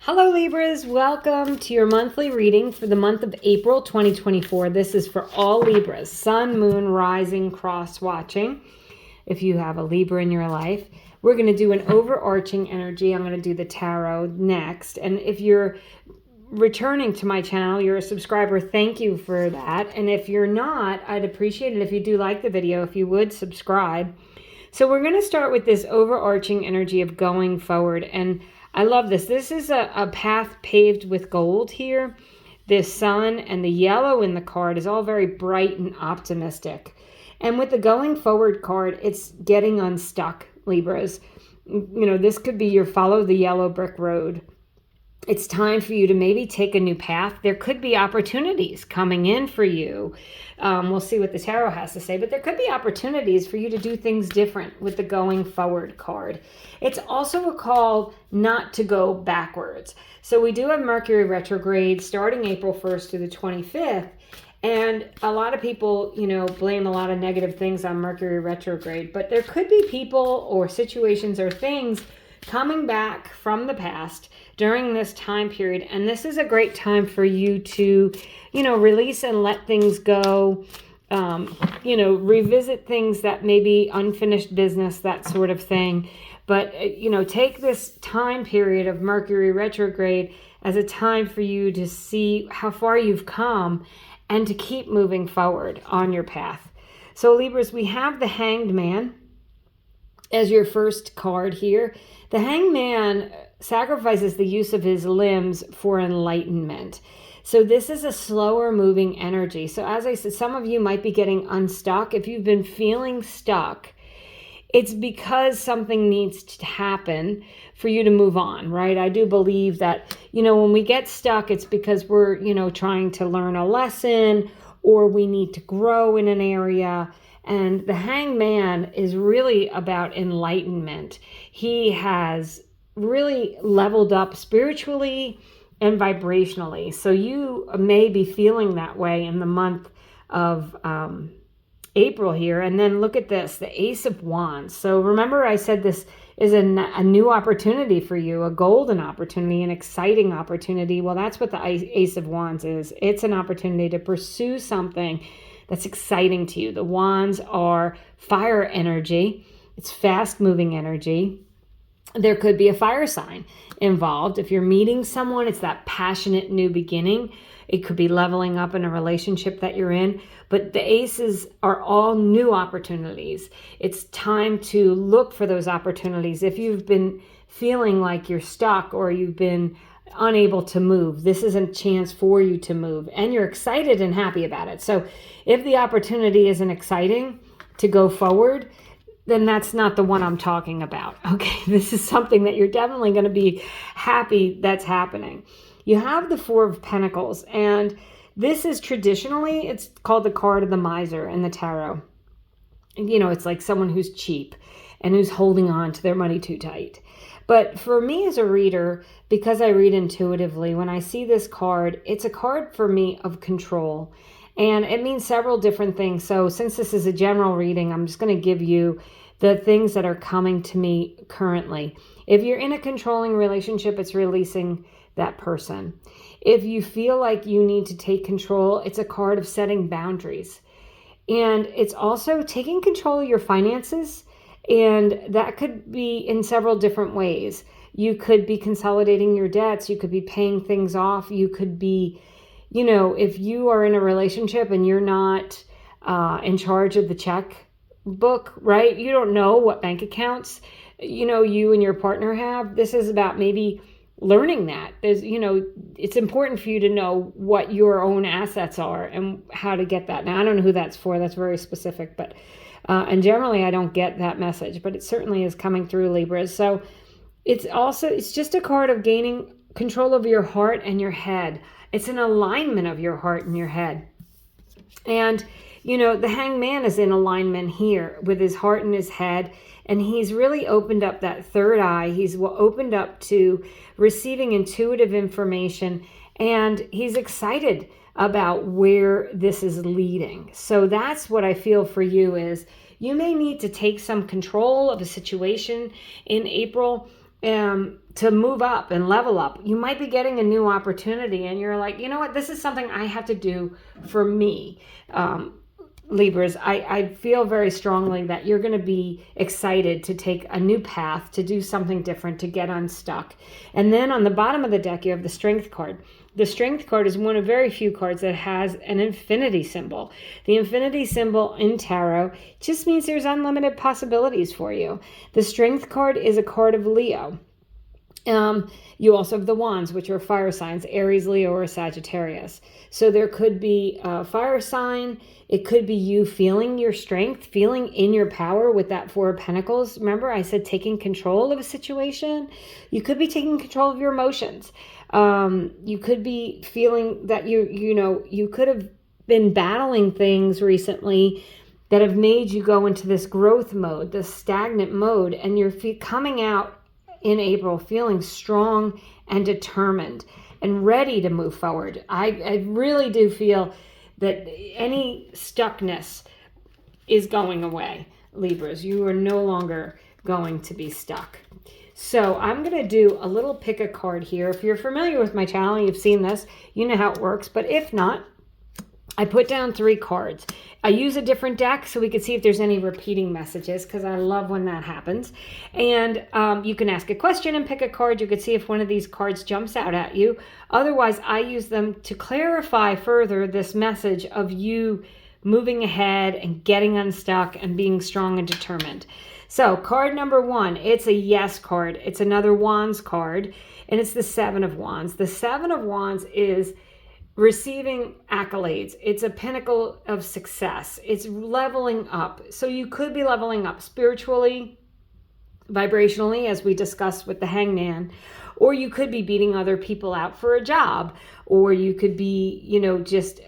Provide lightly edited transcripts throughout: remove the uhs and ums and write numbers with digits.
Hello Libras, welcome to your monthly reading for the month of April 2024. This is for all Libras, Sun, Moon, Rising, Cross watching. If you have a Libra in your life, we're going to do an overarching energy. I'm going to do the tarot next. And if you're returning to my channel, you're a subscriber, thank you for that. And if you're not, I'd appreciate it if you do like the video, if you would subscribe. So we're going to start with this overarching energy of going forward. And I love this. This is a path paved with gold here. This sun and the yellow in the card is all very bright and optimistic. And with the going forward card, it's getting unstuck, Libras. You know, this could be your follow the yellow brick road. It's time for you to maybe take a new path. There could be opportunities coming in for you. We'll see what the tarot has to say, but there could be opportunities for you to do things different with the going forward card. It's also a call not to go backwards. So we do have Mercury retrograde starting April 1st to the 25th. And a lot of people, you know, blame a lot of negative things on Mercury retrograde, but there could be people or situations or things coming back from the past during this time period. And this is a great time for you to, you know, release and let things go, you know, revisit things that may be unfinished business, that sort of thing. But, you know, take this time period of Mercury retrograde as a time for you to see how far you've come and to keep moving forward on your path. So Libras, we have the Hanged Man as your first card here. The Hanged Man sacrifices the use of his limbs for enlightenment. So this is a slower moving energy. So as I said, some of you might be getting unstuck. If you've been feeling stuck, it's because something needs to happen for you to move on, right? I do believe that, you know, when we get stuck, it's because we're, you know, trying to learn a lesson or we need to grow in an area. And the Hanged Man is really about enlightenment. He has really leveled up spiritually and vibrationally. So you may be feeling that way in the month of April here. And then look at this, the Ace of Wands. So remember I said this is a new opportunity for you, a golden opportunity, an exciting opportunity. Well, that's what the Ace of Wands is. It's an opportunity to pursue something that's exciting to you. The wands are fire energy. It's fast moving energy. There could be a fire sign involved. If you're meeting someone, it's that passionate new beginning. It could be leveling up in a relationship that you're in. But the aces are all new opportunities. It's time to look for those opportunities. If you've been feeling like you're stuck or you've been unable to move, this is a chance for you to move, and you're excited and happy about it. So if the opportunity isn't exciting to go forward, then that's not the one I'm talking about. Okay, this is something that you're definitely going to be happy that's happening. You have the Four of Pentacles, and this is traditionally, it's called the card of the miser in the tarot. You know, it's like someone who's cheap and who's holding on to their money too tight. But for me as a reader, because I read intuitively, when I see this card, it's a card for me of control. And it means several different things. So since this is a general reading, I'm just going to give you the things that are coming to me currently. If you're in a controlling relationship, it's releasing that person. If you feel like you need to take control, it's a card of setting boundaries. And it's also taking control of your finances. And that could be in several different ways. You could be consolidating your debts. You could be paying things off. You could be, you know, if you are in a relationship and you're not in charge of the checkbook, right? You don't know what bank accounts, you know, you and your partner have. This is about maybe learning that. There's, you know, it's important for you to know what your own assets are and how to get that. Now, I don't know who that's for. That's very specific, but and generally I don't get that message, but it certainly is coming through, Libras. So it's just a card of gaining control over your heart and your head. It's an alignment of your heart and your head. And, you know, the Hanged Man is in alignment here with his heart and his head. And he's really opened up that third eye. He's opened up to receiving intuitive information. And he's excited about where this is leading. So that's what I feel for you is you may need to take some control of a situation in April to move up and level up. You might be getting a new opportunity and you're like, you know what, this is something I have to do for me. Libras, I feel very strongly that you're going to be excited to take a new path, to do something different, to get unstuck. And then on the bottom of the deck, you have the Strength card. The Strength card is one of very few cards that has an infinity symbol. The infinity symbol in tarot just means there's unlimited possibilities for you. The Strength card is a card of Leo. You also have the wands, which are fire signs, Aries, Leo, or Sagittarius. So there could be a fire sign. It could be you feeling your strength, feeling in your power with that Four of Pentacles. Remember, I said taking control of a situation. You could be taking control of your emotions. You could be feeling that you could have been battling things recently that have made you go into this growth mode, this stagnant mode, and you're coming out in April feeling strong and determined and ready to move forward. I really do feel that any stuckness is going away, Libras. You are no longer going to be stuck. So I'm going to do a little pick a card here. If you're familiar with my channel, you've seen this, you know how it works. But if not, I put down 3 cards. I use a different deck so we can see if there's any repeating messages, because I love when that happens. And you can ask a question and pick a card. You can see if one of these cards jumps out at you. Otherwise, I use them to clarify further this message of you moving ahead and getting unstuck and being strong and determined. So card number 1, it's a yes card. It's another Wands card, and it's the 7 of Wands. The 7 of Wands is receiving accolades. It's a pinnacle of success. It's leveling up. So you could be leveling up spiritually, vibrationally, as we discussed with the Hangman, or you could be beating other people out for a job, or you could be, just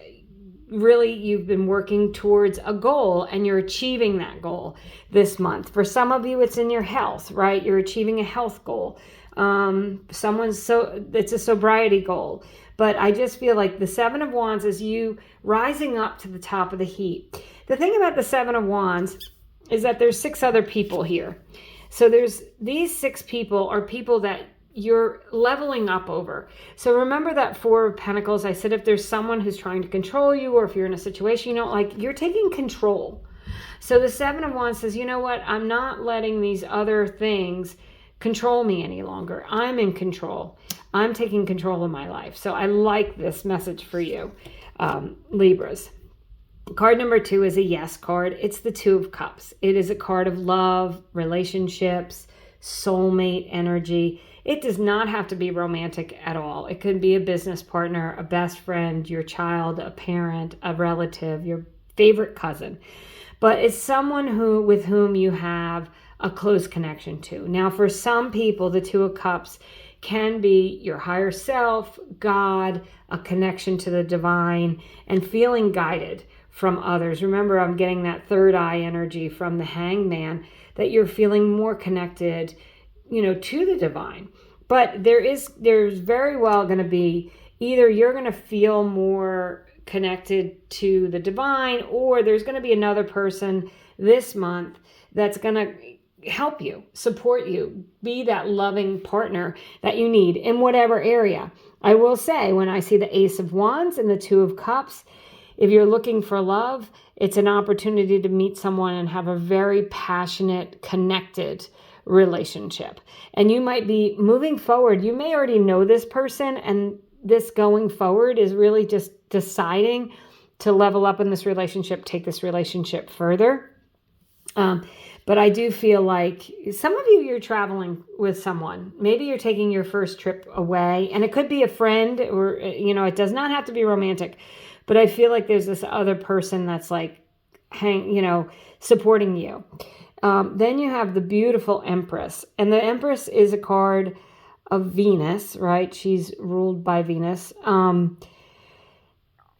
really you've been working towards a goal and you're achieving that goal this month. For some of you, it's in your health, right? You're achieving a health goal. It's a sobriety goal. But I just feel like the 7 of Wands is you rising up to the top of the heap. The thing about the 7 of Wands is that there's 6 other people here. So there's these 6 people are people that you're leveling up over. So remember that 4 of Pentacles. I said if there's someone who's trying to control you, or if you're in a situation you don't like, you're taking control. So the 7 of Wands says, you know what? I'm not letting these other things control me any longer. I'm in control. I'm taking control of my life. So I like this message for you, Libras. Card number 2 is a yes card. It's the 2 of Cups. It is a card of love, relationships, soulmate energy. It does not have to be romantic at all. It could be a business partner, a best friend, your child, a parent, a relative, your favorite cousin. But it's someone with whom you have a close connection to. Now, for some people, the 2 of Cups can be your higher self, God, a connection to the divine, and feeling guided from others. Remember, I'm getting that third eye energy from the Hangman, that you're feeling more connected, to the divine. But there's very well going to be either you're going to feel more connected to the divine, or there's going to be another person this month that's going to help you, support you, be that loving partner that you need in whatever area. I will say, when I see the Ace of Wands and the 2 of Cups, if you're looking for love, it's an opportunity to meet someone and have a very passionate, connected relationship. And you might be moving forward. You may already know this person, and this going forward is really just deciding to level up in this relationship, take this relationship further. But I do feel like some of you're traveling with someone. Maybe you're taking your first trip away, and it could be a friend, or, it does not have to be romantic. But I feel like there's this other person that's like, supporting you. Then you have the beautiful Empress. And the Empress is a card of Venus, right? She's ruled by Venus.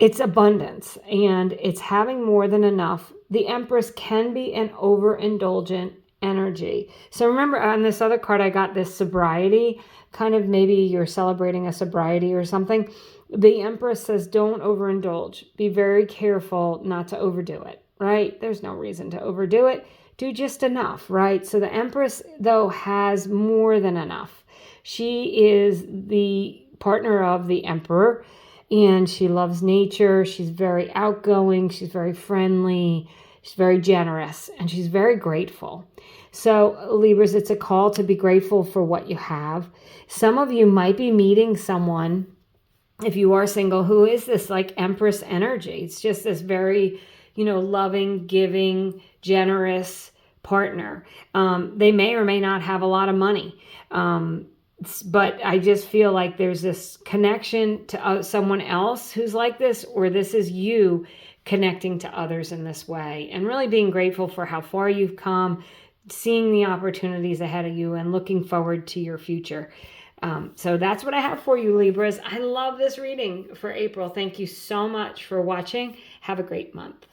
It's abundance, and it's having more than enough. The Empress can be an overindulgent energy. So remember, on this other card, I got this sobriety, kind of maybe you're celebrating a sobriety or something. The Empress says, don't overindulge. Be very careful not to overdo it, right? There's no reason to overdo it. do just enough, right? So the Empress, though, has more than enough. She is the partner of the Emperor, and she loves nature. She's very outgoing. She's very friendly. She's very generous, and she's very grateful. So, Libras, it's a call to be grateful for what you have. Some of you might be meeting someone, if you are single, who is this like Empress energy. It's just this very, loving, giving, generous partner. They may or may not have a lot of money. But I just feel like there's this connection to someone else who's like this, or this is you connecting to others in this way, and really being grateful for how far you've come, seeing the opportunities ahead of you, and looking forward to your future. So that's what I have for you, Libras. I love this reading for April. Thank you so much for watching. Have a great month.